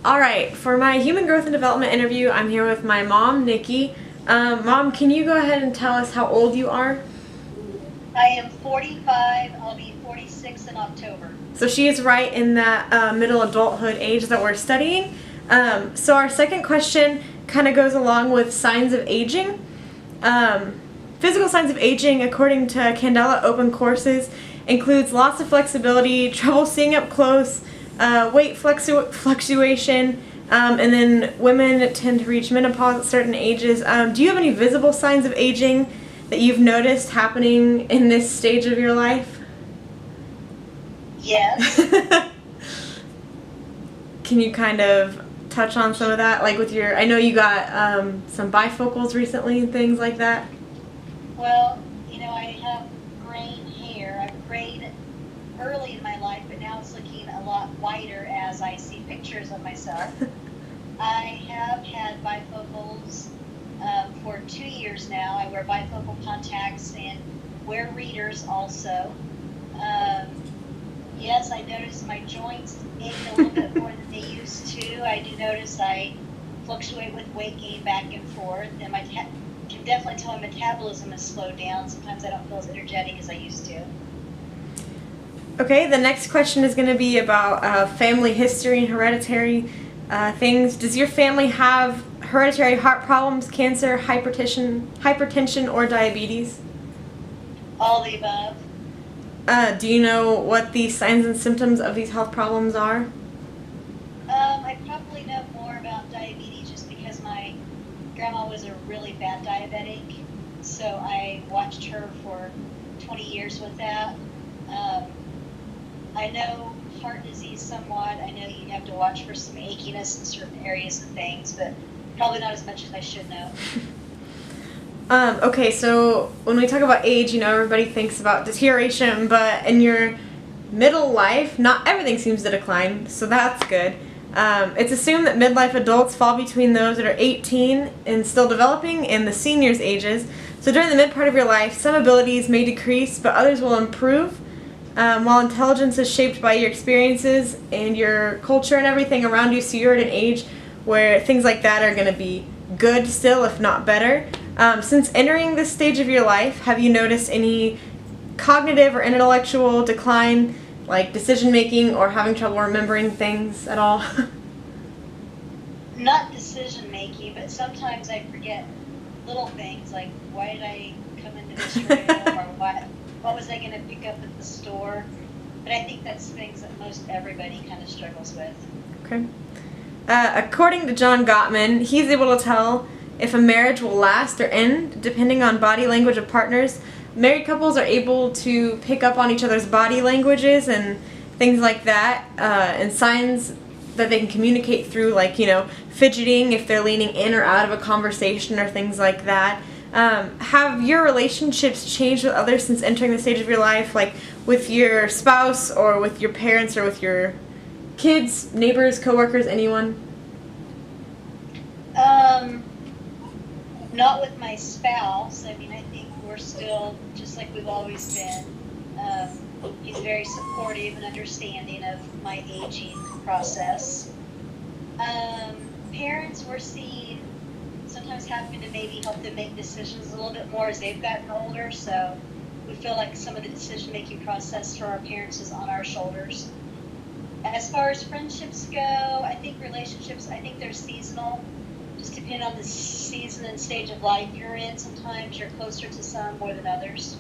All right, for my human growth and development interview, I'm here with my mom, Nikki. Mom, can you go ahead and tell us how old you are? I am 45. I'll be 46 in October. So she is right in that middle adulthood age that we're studying. So our second question kind of goes along with signs of aging. Physical signs of aging, according to Candela Open Courses, includes loss of flexibility, trouble seeing up close, weight fluctuation, and then women tend to reach menopause at certain ages. Do you have any visible signs of aging that you've noticed happening in this stage of your life? Yes. Can you kind of touch on some of that? Like with your, I know you got some bifocals recently and things like that. Well, I have graying hair. I've grayed early in my life, but now it's looking a lot whiter as I see pictures of myself. I have had bifocals for 2 years now. I wear bifocal contacts and wear readers also. Yes, I notice my joints ache a little bit more than they used to. I do notice I fluctuate with weight gain back and forth, and can definitely tell my metabolism has slowed down. Sometimes I don't feel as energetic as I used to. Okay, the next question is going to be about family history and hereditary things. Does your family have hereditary heart problems, cancer, hypertension, or diabetes? All the above. Do you know what the signs and symptoms of these health problems are? I probably know more about diabetes just because my grandma was a really bad diabetic, so I watched her for 20 years with that. I know heart disease somewhat. I know you have to watch for some achiness in certain areas and things, but probably not as much as I should know. Okay, so when we talk about age, everybody thinks about deterioration, but in your middle life, not everything seems to decline, so that's good. It's assumed that midlife adults fall between those that are 18 and still developing and the seniors' ages. So during the mid part of your life, some abilities may decrease, but others will improve. While intelligence is shaped by your experiences and your culture and everything around you, so you're at an age where things like that are going to be good still, if not better. Since entering this stage of your life, have you noticed any cognitive or intellectual decline, like decision making or having trouble remembering things at all? Not decision making, but sometimes I forget little things like why did I come into this room or what was I going to pick up at the store. But I think that's things that most everybody kind of struggles with. Okay. According to John Gottman, he's able to tell if a marriage will last or end depending on body language of partners. Married couples are able to pick up on each other's body languages and things like that, and signs that they can communicate through, like, fidgeting if they're leaning in or out of a conversation or things like that. Have your relationships changed with others since entering the stage of your life, like with your spouse or with your parents or with your kids, neighbors, coworkers, anyone? Not with my spouse. I mean, I think we're still just like we've always been. He's very supportive and understanding of my aging process. Parents, we're seeing sometimes having to maybe help them make decisions a little bit more as they've gotten older. So we feel like some of the decision-making process for our parents is on our shoulders. As far as friendships go, I think they're seasonal. Just depending on the season and stage of life you're in, sometimes you're closer to some more than others.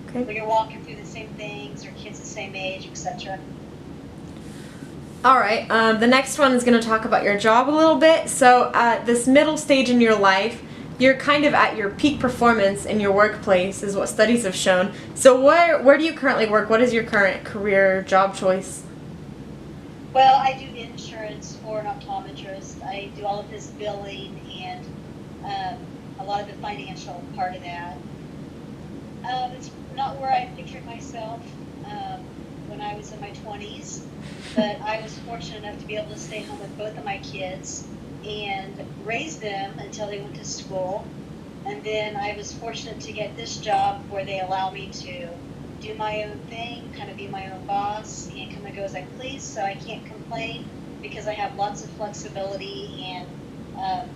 Okay. When you're walking through the same things, or kids the same age, etc. All right. The next one is going to talk about your job a little bit. So this middle stage in your life, you're kind of at your peak performance in your workplace, is what studies have shown. So where do you currently work? What is your current career job choice? Well, I do insurance for an optometrist. I do all of his billing and a lot of the financial part of that. It's not where I pictured myself when I was in my 20s, but I was fortunate enough to be able to stay home with both of my kids and raise them until they went to school. And then I was fortunate to get this job where they allow me to do my own thing, kind of be my own boss, and come and go as I please, so I can't complain. because I have lots of flexibility and um,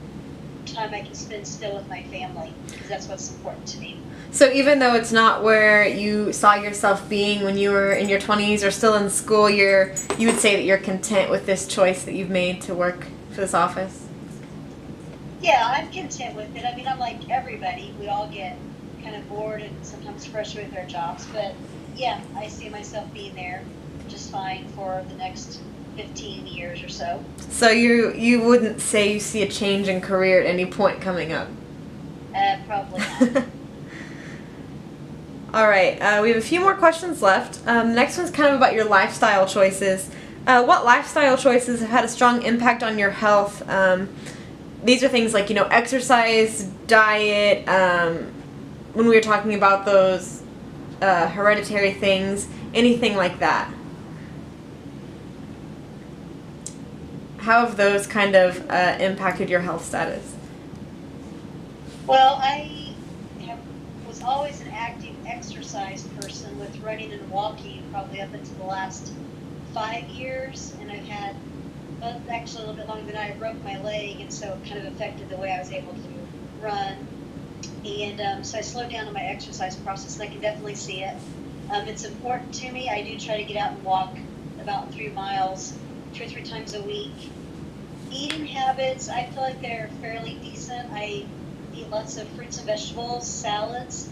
time I can spend still with my family, because that's what's important to me. So even though it's not where you saw yourself being when you were in your 20s or still in school, you would say that you're content with this choice that you've made to work for this office? Yeah, I'm content with it. I mean, I'm like everybody. We all get kind of bored and sometimes frustrated with our jobs. But yeah, I see myself being there just fine for the next 15 years or so. So you wouldn't say you see a change in career at any point coming up? Probably not. All right, we have a few more questions left. The next one's kind of about your lifestyle choices. What lifestyle choices have had a strong impact on your health? These are things like, exercise, diet, when we were talking about those hereditary things, anything like that. How have those kind of impacted your health status? Well, was always an active exercise person with running and walking probably up until the last 5 years, and I've had both actually a little bit longer than I broke my leg, and so it kind of affected the way I was able to run. And so I slowed down on my exercise process, and I can definitely see it. It's important to me. I do try to get out and walk about 3 miles 2 or 3 times a week. Eating habits, I feel like they're fairly decent. I eat lots of fruits and vegetables, salads.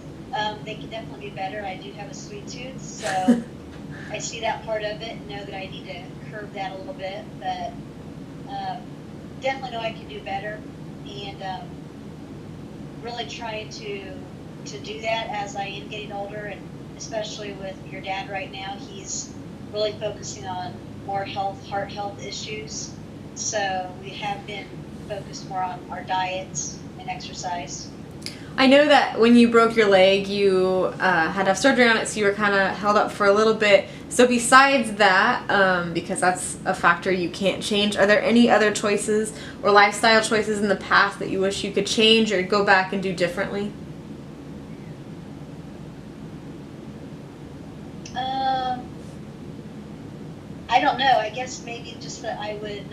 They can definitely be better. I do have a sweet tooth, so I see that part of it and know that I need to curb that a little bit. But definitely know I can do better, and really trying to do that as I am getting older, and especially with your dad right now. He's really focusing on more heart health issues. So we have been focused more on our diets and exercise. I know that when you broke your leg, you had to have surgery on it, so you were kind of held up for a little bit. So besides that, because that's a factor you can't change, are there any other choices or lifestyle choices in the past that you wish you could change or go back and do differently? I don't know. I guess maybe just that I wouldn't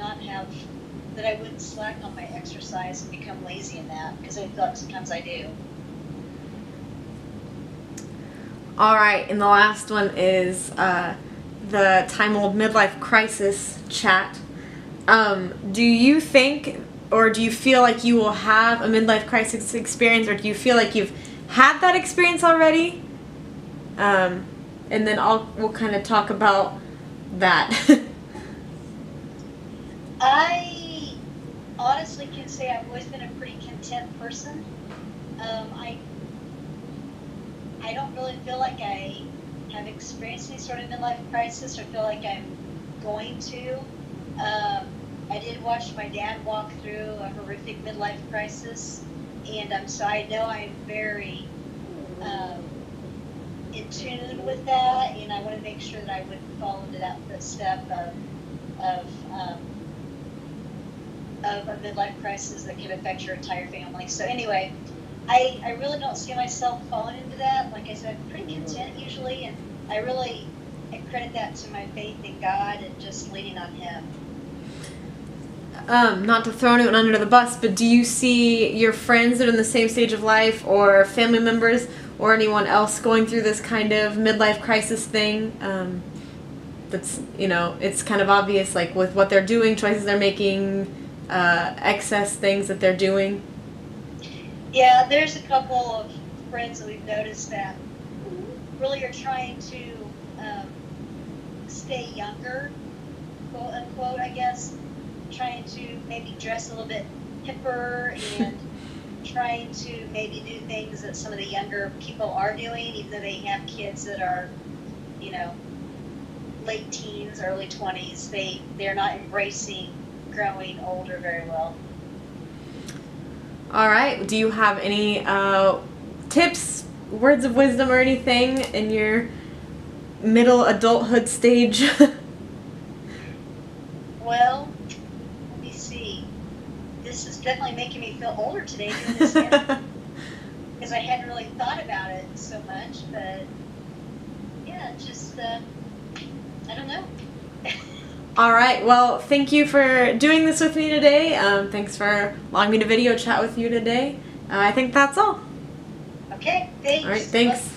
slack on my exercise and become lazy in that, because I feel like sometimes I do. All right, and the last one is the time-old midlife crisis chat. Do you think, or do you feel like you will have a midlife crisis experience, or do you feel like you've had that experience already? And then we'll kind of talk about that. I honestly can say I've always been a pretty content person. I don't really feel like I have experienced any sort of midlife crisis or feel like I'm going to. I did watch my dad walk through a horrific midlife crisis, and so I know I'm very in tune with that, and I want to make sure that I wouldn't fall into that footstep of a midlife crisis that could affect your entire family. So anyway, I really don't see myself falling into that. Like I said, I'm pretty content usually, and I credit that to my faith in God and just leaning on Him. Not to throw anyone under the bus, but do you see your friends that are in the same stage of life, or family members, or anyone else going through this kind of midlife crisis thing? That's, it's kind of obvious, like with what they're doing, choices they're making, excess things that they're doing. Yeah, there's a couple of friends that we've noticed that really are trying to stay younger, quote unquote, I guess. Trying to maybe dress a little bit hipper and trying to maybe do things that some of the younger people are doing, even though they have kids that are, late teens, early 20s. They're not embracing growing older very well. All right. Do you have any tips, words of wisdom, or anything in your middle adulthood stage? Well, let me see. This is definitely making me feel older today doing this because I hadn't really thought about it so much. But yeah, just I don't know. All right. Well, thank you for doing this with me today. Thanks for allowing me to video chat with you today. I think that's all. Okay, thanks. All right. Thanks.